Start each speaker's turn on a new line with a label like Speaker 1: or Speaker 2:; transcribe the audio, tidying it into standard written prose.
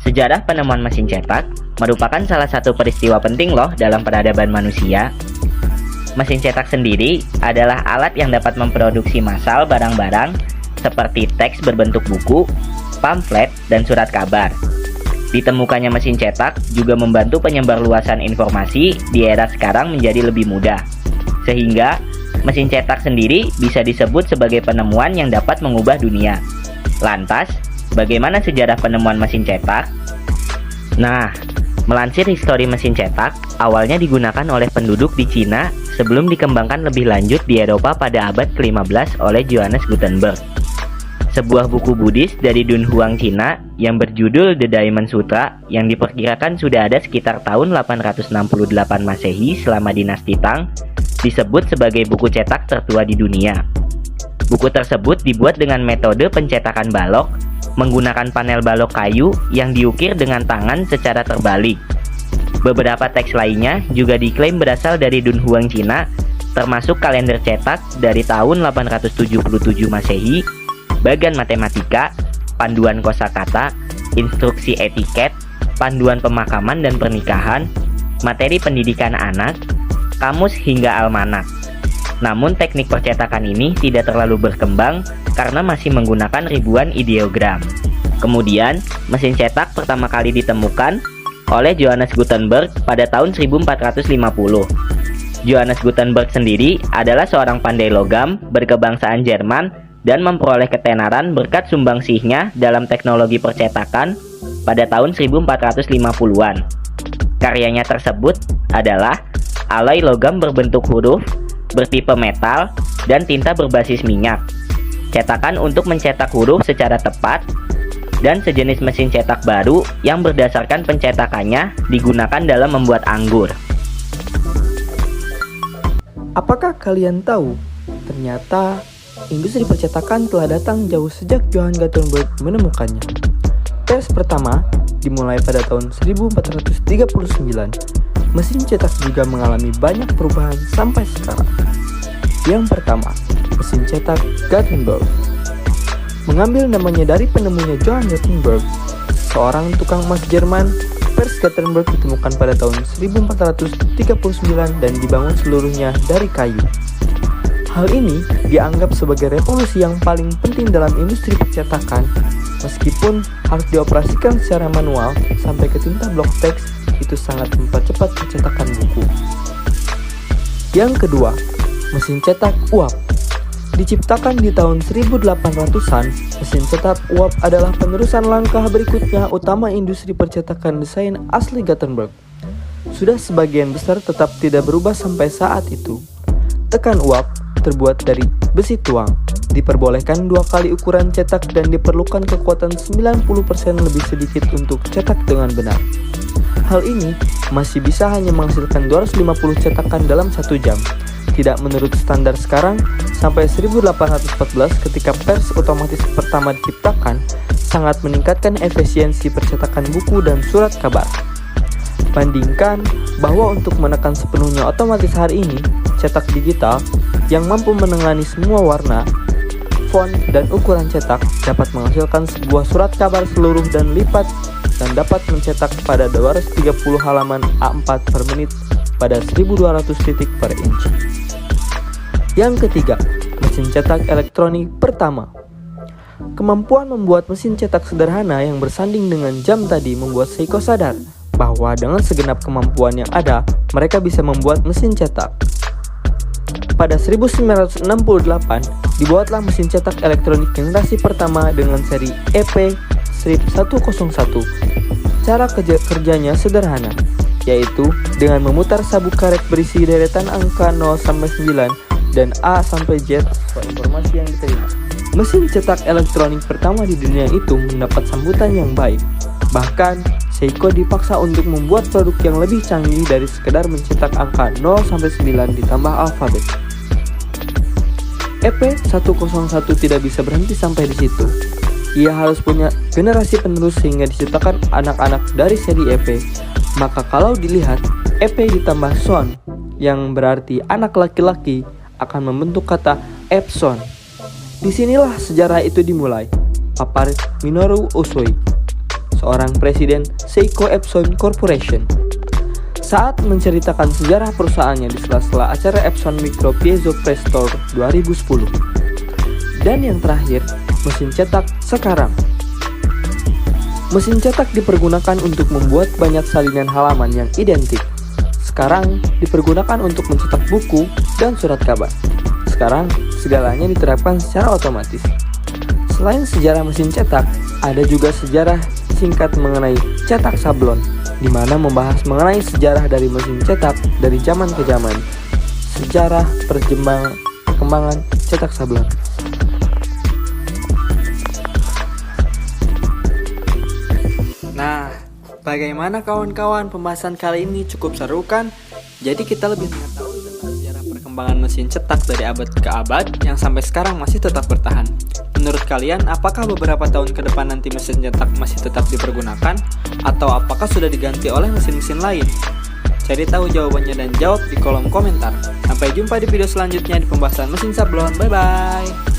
Speaker 1: Sejarah penemuan mesin cetak merupakan salah satu peristiwa penting loh dalam peradaban manusia. Mesin cetak sendiri adalah alat yang dapat memproduksi massal barang-barang seperti teks berbentuk buku, pamflet, dan surat kabar. Ditemukannya mesin cetak juga membantu penyebarluasan informasi di era sekarang menjadi lebih mudah. Sehingga, mesin cetak sendiri bisa disebut sebagai penemuan yang dapat mengubah dunia. Lantas, bagaimana sejarah penemuan mesin cetak? Nah, melansir histori mesin cetak, awalnya digunakan oleh penduduk di Cina sebelum dikembangkan lebih lanjut di Eropa pada abad ke-15 oleh Johannes Gutenberg. Sebuah buku Buddhis dari Dunhuang Cina yang berjudul The Diamond Sutra yang diperkirakan sudah ada sekitar tahun 868 Masehi selama dinasti Tang disebut sebagai buku cetak tertua di dunia. Buku tersebut dibuat dengan metode pencetakan balok menggunakan panel balok kayu yang diukir dengan tangan secara terbalik. Beberapa teks lainnya juga diklaim berasal dari Dunhuang Cina, termasuk kalender cetak dari tahun 877 Masehi, bagan matematika, panduan kosakata, instruksi etiket, panduan pemakaman dan pernikahan, materi pendidikan anak, kamus hingga almanak. Namun teknik percetakan ini tidak terlalu berkembang karena masih menggunakan ribuan ideogram. Kemudian, mesin cetak pertama kali ditemukan oleh Johannes Gutenberg pada tahun 1450. Johannes Gutenberg sendiri adalah seorang pandai logam berkebangsaan Jerman dan memperoleh ketenaran berkat sumbangsihnya dalam teknologi percetakan pada tahun 1450-an. Karyanya tersebut adalah aloi logam berbentuk huruf, bertipe metal, dan tinta berbasis minyak. Cetakan untuk mencetak huruf secara tepat, dan sejenis mesin cetak baru yang berdasarkan pencetakannya digunakan dalam membuat anggur.
Speaker 2: Apakah kalian tahu, ternyata industri percetakan telah datang jauh sejak Johannes Gutenberg menemukannya. Pers pertama dimulai pada tahun 1439. Mesin cetak juga mengalami banyak perubahan sampai sekarang. Yang pertama, mesin cetak Gutenberg. Mengambil namanya dari penemunya Johannes Gutenberg, seorang tukang emas Jerman, pers Gutenberg ditemukan pada tahun 1439 dan dibangun seluruhnya dari kayu. Hal ini dianggap sebagai revolusi yang paling penting dalam industri percetakan, meskipun harus dioperasikan secara manual sampai ke tinta blok teks, itu sangat mempercepat percetakan buku. Yang kedua, mesin cetak uap. Diciptakan di tahun 1800-an, mesin cetak uap adalah penerusan langkah berikutnya utama industri percetakan desain asli Gutenberg. Sudah sebagian besar tetap tidak berubah sampai saat itu. Tekan uap terbuat dari besi tuang, diperbolehkan 2 kali ukuran cetak dan diperlukan kekuatan 90% lebih sedikit untuk cetak dengan benar. Hal ini masih bisa hanya menghasilkan 250 cetakan dalam 1 jam. Tidak menurut standar sekarang, sampai 1814 ketika pers otomatis pertama diciptakan, sangat meningkatkan efisiensi percetakan buku dan surat kabar. Bandingkan bahwa untuk menekan sepenuhnya otomatis hari ini, cetak digital yang mampu menangani semua warna, font, dan ukuran cetak dapat menghasilkan sebuah surat kabar seluruh dan lipat dan dapat mencetak pada 230 halaman A4 per menit pada 1200 titik per inci. Yang ketiga, mesin cetak elektronik pertama. Kemampuan membuat mesin cetak sederhana yang bersanding dengan jam tadi membuat Seiko sadar bahwa dengan segenap kemampuan yang ada, mereka bisa membuat mesin cetak. Pada 1968, dibuatlah mesin cetak elektronik generasi pertama dengan seri EP-101. Cara kerjanya sederhana, yaitu dengan memutar sabuk karet berisi deretan angka 0-9 dan A-Z sesuai informasi yang diterima. Mesin cetak elektronik pertama di dunia itu mendapat sambutan yang baik. Bahkan, Seiko dipaksa untuk membuat produk yang lebih canggih dari sekedar mencetak angka 0-9 ditambah alfabet. EP-101 tidak bisa berhenti sampai di situ. ia harus punya generasi penerus sehingga diciptakan anak-anak dari seri EP. Maka kalau dilihat EP ditambah son yang berarti anak laki-laki akan membentuk kata Epson. Disinilah sejarah itu dimulai. Papar Minoru Usui, seorang presiden Seiko Epson Corporation, saat menceritakan sejarah perusahaannya di sela-sela acara Epson Micro Piezo Press Tour 2010. Dan yang terakhir, mesin cetak sekarang. Mesin cetak dipergunakan untuk membuat banyak salinan halaman yang identik. Sekarang dipergunakan untuk mencetak buku dan surat kabar. Sekarang segalanya diterapkan secara otomatis. Selain sejarah mesin cetak, ada juga sejarah singkat mengenai cetak sablon, di mana membahas mengenai sejarah dari mesin cetak dari zaman ke zaman. Sejarah perkembangan cetak sablon. Nah, bagaimana kawan-kawan, pembahasan kali ini cukup seru kan? Jadi kita lebih mengetahui tentang sejarah perkembangan mesin cetak dari abad ke abad yang sampai sekarang masih tetap bertahan. Menurut kalian, apakah beberapa tahun ke depan nanti mesin cetak masih tetap dipergunakan? Atau apakah sudah diganti oleh mesin-mesin lain? Cari tahu jawabannya dan jawab di kolom komentar. Sampai jumpa di video selanjutnya di pembahasan mesin sablon. Bye-bye!